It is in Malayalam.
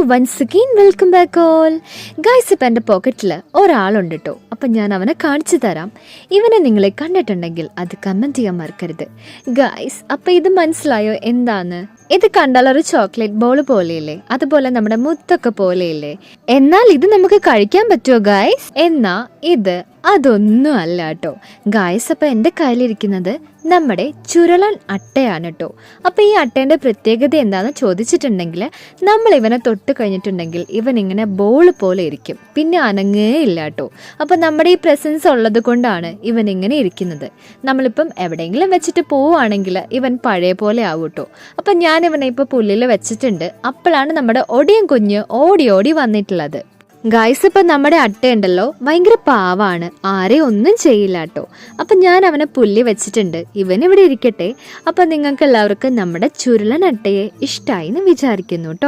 Once again welcome back all guys. ഇപ്പം എൻ്റെ പോക്കറ്റിൽ ഒരാളുണ്ട് കേട്ടോ. അപ്പം ഞാൻ അവനെ കാണിച്ചു തരാം. ഇവനെ നിങ്ങളെ കണ്ടിട്ടുണ്ടെങ്കിൽ അത് കമൻറ്റ് ചെയ്യാൻ മറക്കരുത് ഗൈസ്. അപ്പം ഇത് മനസ്സിലായോ എന്താന്ന്? ഇത് കണ്ടാൽ ഒരു ചോക്ലേറ്റ് ബോൾ പോലെയില്ലേ, അതുപോലെ നമ്മുടെ മുത്തൊക്കെ പോലെയില്ലേ. എന്നാൽ ഇത് നമുക്ക് കഴിക്കാൻ പറ്റുമോ ഗൈസ്? എന്നാ ഇത് അതൊന്നും അല്ല കേട്ടോ ഗൈസ്. അപ്പം എൻ്റെ കയ്യിലിരിക്കുന്നത് നമ്മുടെ ചുരുളൻ അട്ടയാണ് കേട്ടോ. അപ്പം ഈ അട്ടേൻ്റെ പ്രത്യേകത എന്താണെന്ന് ചോദിച്ചിട്ടുണ്ടെങ്കിൽ, നമ്മൾ ഇവനെ തൊട്ട് കഴിഞ്ഞിട്ടുണ്ടെങ്കിൽ ഇവൻ ഇങ്ങനെ ബോൾ പോലെ ഇരിക്കും, പിന്നെ അനങ്ങേ ഇല്ല കേട്ടോ. അപ്പം നമ്മുടെ ഈ പ്രസൻസ് ഉള്ളത് കൊണ്ടാണ് ഇവൻ ഇങ്ങനെ ഇരിക്കുന്നത്. നമ്മളിപ്പം എവിടെയെങ്കിലും വെച്ചിട്ട് പോവുകയാണെങ്കിൽ ഇവൻ പഴയ പോലെ ആവും കേട്ടോ. അപ്പം ഞാൻ ഇവനെ ഇപ്പോൾ പുല്ലിൽ വെച്ചിട്ടുണ്ട്. അപ്പോഴാണ് നമ്മുടെ ഒടിയൻ കുഞ്ഞ് ഓടി ഓടി വന്നിട്ടുള്ളത് ഗായ്സ്. ഇപ്പം നമ്മുടെ അട്ടയുണ്ടല്ലോ ഭയങ്കര പാവാണ്, ആരെയും ഒന്നും ചെയ്യില്ല കേട്ടോ. അപ്പം ഞാൻ അവനെ പുല്ലി വെച്ചിട്ടുണ്ട്, ഇവൻ ഇവിടെ ഇരിക്കട്ടെ. അപ്പം നിങ്ങൾക്ക് എല്ലാവർക്കും നമ്മുടെ ചുരുളൻ അട്ടയെ ഇഷ്ടമായി എന്ന് വിചാരിക്കുന്നു കേട്ടോ.